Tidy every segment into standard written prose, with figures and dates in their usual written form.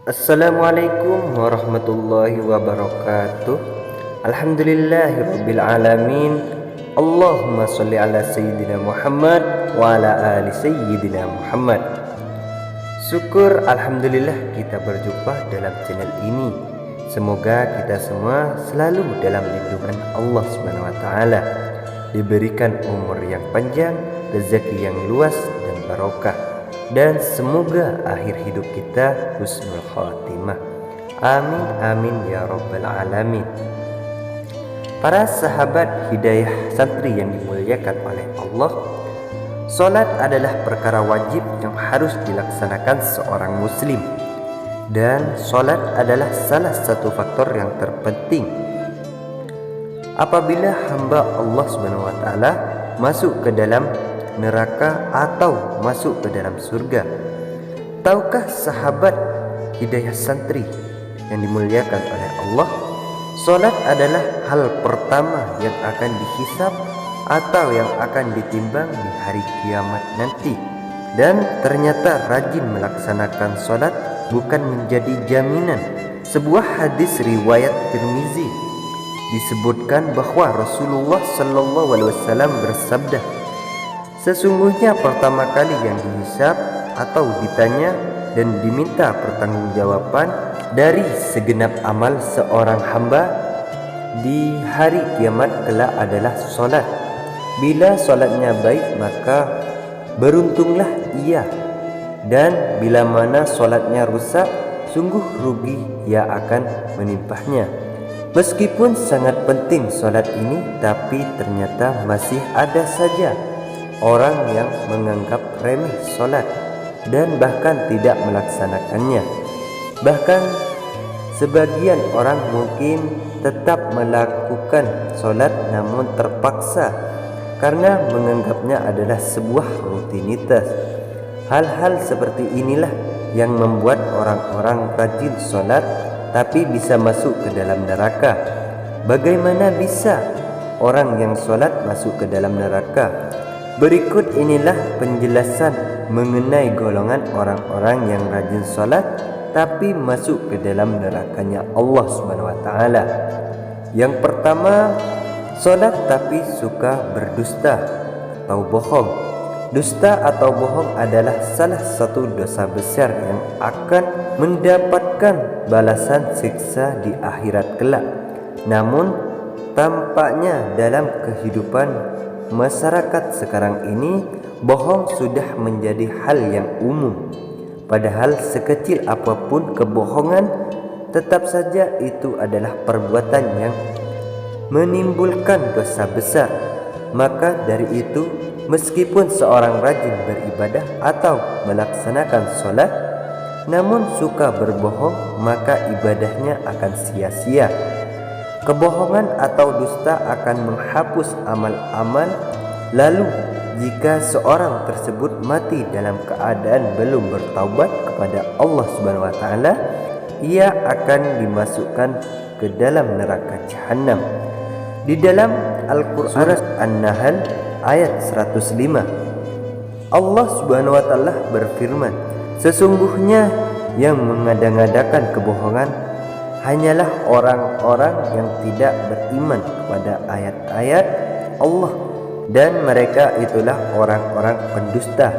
Assalamualaikum warahmatullahi wabarakatuh. Alhamdulillahirabbil alamin. Allahumma sholli ala sayyidina Muhammad wa ala ali sayyidina Muhammad. Syukur alhamdulillah kita berjumpa dalam channel ini. Semoga kita semua selalu dalam lindungan Allah Subhanahu wa taala, diberikan umur yang panjang, rezeki yang luas dan barokah, dan semoga akhir hidup kita husnul khatimah. Amin amin ya rabbal alamin. Para sahabat hidayah santri yang dimuliakan oleh Allah, salat adalah perkara wajib yang harus dilaksanakan seorang muslim, dan salat adalah salah satu faktor yang terpenting apabila hamba Allah Subhanahu wa taala masuk ke dalam neraka atau masuk ke dalam surga. Tahukah sahabat hidayah santri yang dimuliakan oleh Allah, salat adalah hal pertama yang akan dihisab atau yang akan ditimbang di hari kiamat nanti. Dan ternyata rajin melaksanakan salat bukan menjadi jaminan. Sebuah hadis riwayat Tirmizi disebutkan bahwa Rasulullah sallallahu alaihi wasallam bersabda, sesungguhnya pertama kali yang dihisab atau ditanya dan diminta pertanggungjawaban dari segenap amal seorang hamba di hari kiamat kelak adalah salat. Bila salatnya baik maka beruntunglah ia, dan bila mana salatnya rusak sungguh rugi yang akan menimpahnya. Meskipun sangat penting salat ini, tapi ternyata masih ada saja orang yang menganggap remeh salat dan bahkan tidak melaksanakannya. Bahkan sebagian orang mungkin tetap melakukan salat namun terpaksa karena menganggapnya adalah sebuah rutinitas. Hal-hal seperti inilah yang membuat orang-orang rajin salat tapi bisa masuk ke dalam neraka. Bagaimana bisa orang yang salat masuk ke dalam neraka? Berikut inilah penjelasan mengenai golongan orang-orang yang rajin salat tapi masuk ke dalam nerakanya Allah Subhanahu wa taala. Yang pertama, salat tapi suka berdusta atau bohong. Dusta atau bohong adalah salah satu dosa besar yang akan mendapatkan balasan siksa di akhirat kelak. Namun tampaknya dalam kehidupan masyarakat sekarang ini bohong sudah menjadi hal yang umum. Padahal sekecil apapun kebohongan, tetap saja itu adalah perbuatan yang menimbulkan dosa besar. Maka dari itu, meskipun seorang rajin beribadah atau melaksanakan sholat namun suka berbohong, maka ibadahnya akan sia-sia. Kebohongan atau dusta akan menghapus amal-amal. Lalu jika seorang tersebut mati dalam keadaan belum bertaubat kepada Allah Subhanahu wa taala, ia akan dimasukkan ke dalam neraka jahanam. Di dalam Al-Qur'an An-Nahl ayat 105, Allah Subhanahu wa taala berfirman, sesungguhnya yang mengada-ngadakan kebohongan hanyalah orang-orang yang tidak beriman kepada ayat-ayat Allah, dan mereka itulah orang-orang pendusta.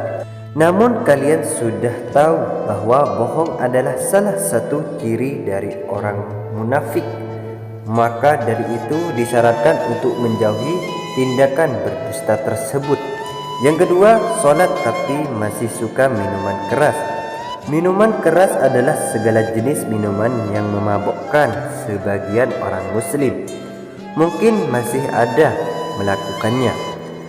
Namun kalian sudah tahu bahwa bohong adalah salah satu ciri dari orang munafik. Maka dari itu disyaratkan untuk menjauhi tindakan berdusta tersebut. Yang kedua, salat tapi masih suka minuman keras. Minuman keras adalah segala jenis minuman yang memabukkan. Sebagian orang muslim mungkin masih ada melakukannya.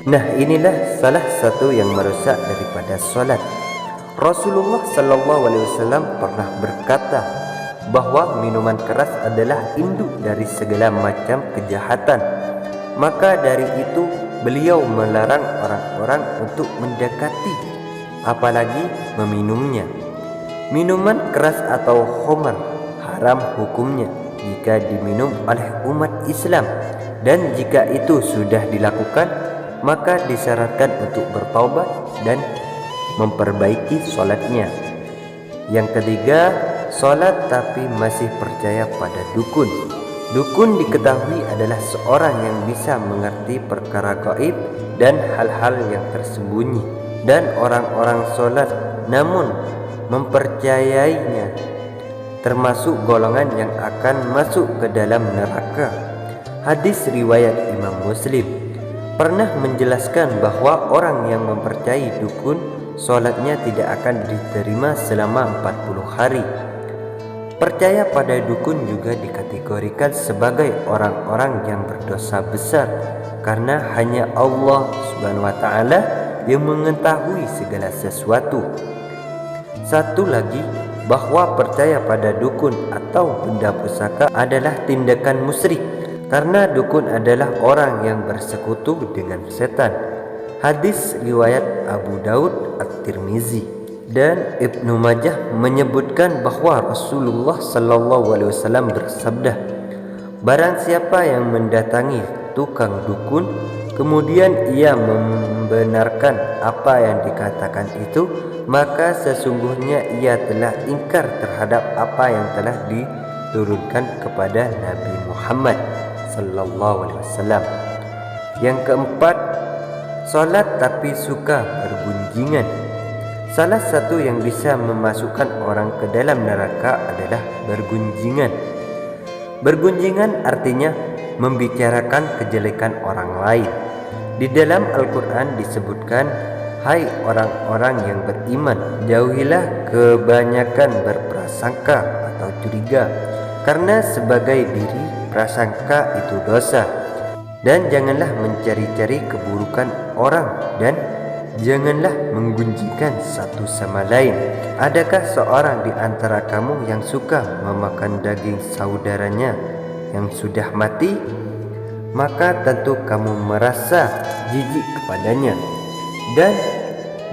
Nah, inilah salah satu yang merusak daripada salat. Rasulullah sallallahu alaihi wasallam pernah berkata bahwa minuman keras adalah induk dari segala macam kejahatan. Maka dari itu beliau melarang orang-orang untuk mendekati apalagi meminumnya. Minuman keras atau khamar haram hukumnya jika diminum oleh umat Islam, dan jika itu sudah dilakukan maka disyaratkan untuk bertaubat dan memperbaiki sholatnya. Yang ketiga, sholat tapi masih percaya pada dukun. Dukun diketahui adalah seorang yang bisa mengerti perkara gaib dan hal-hal yang tersembunyi. Dan orang-orang sholat namun mempercayainya termasuk golongan yang akan masuk ke dalam neraka. Hadis riwayat Imam Muslim pernah menjelaskan bahwa orang yang mempercayai dukun, sholatnya tidak akan diterima selama 40 hari. Percaya pada dukun juga dikategorikan sebagai orang-orang yang berdosa besar, karena hanya Allah Subhanahu wa Ta'ala yang mengetahui segala sesuatu. Satu lagi, bahwa percaya pada dukun atau benda pusaka adalah tindakan musyrik, karena dukun adalah orang yang bersekutu dengan setan. Hadis riwayat Abu Daud, At-Tirmizi dan Ibnu Majah menyebutkan bahwa Rasulullah SAW bersabda, barang siapa yang mendatangi tukang dukun kemudian ia membenarkan apa yang dikatakan itu, maka sesungguhnya ia telah ingkar terhadap apa yang telah diturunkan kepada Nabi Muhammad SAW. Yang keempat, salat tapi suka bergunjingan. Salah satu yang bisa memasukkan orang ke dalam neraka adalah bergunjingan. Bergunjingan artinya membicarakan kejelekan orang lain. Di dalam Al-Quran disebutkan, hai orang-orang yang beriman, jauhilah kebanyakan berprasangka atau curiga, karena sebagai diri prasangka itu dosa. Dan janganlah mencari-cari keburukan orang, dan janganlah menggunjingkan satu sama lain. Adakah seorang di antara kamu yang suka memakan daging saudaranya yang sudah mati? Maka tentu kamu merasa jijik kepadanya. Dan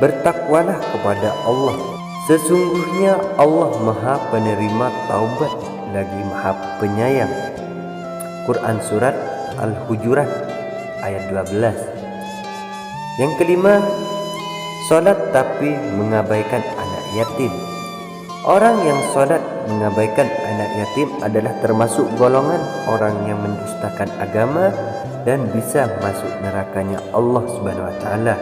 bertakwalah kepada Allah. Sesungguhnya Allah Maha Penerima Taubat lagi Maha Penyayang. Quran Surat Al-Hujurat ayat 12. Yang kelima, sholat tapi mengabaikan anak yatim. Orang yang sholat mengabaikan anak yatim adalah termasuk golongan orang yang mendustakan agama dan bisa masuk nerakanya Allah Subhanahu wa Ta'ala.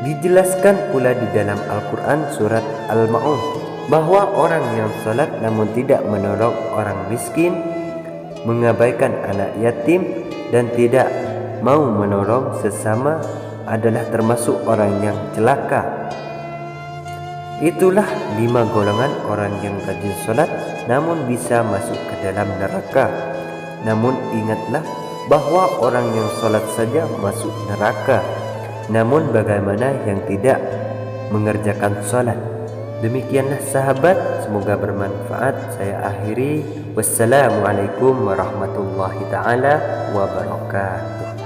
Dijelaskan pula di dalam Al-Quran surat Al-Ma'un bahwa orang yang sholat namun tidak menolong orang miskin, mengabaikan anak yatim, dan tidak mau menolong sesama adalah termasuk orang yang celaka. Itulah 5 golongan orang yang rajin sholat namun bisa masuk ke dalam neraka. Namun ingatlah bahwa orang yang sholat saja masuk neraka. Namun bagaimana yang tidak mengerjakan sholat? Demikianlah sahabat, semoga bermanfaat. Saya akhiri. Wassalamualaikum warahmatullahi taala wabarakatuh.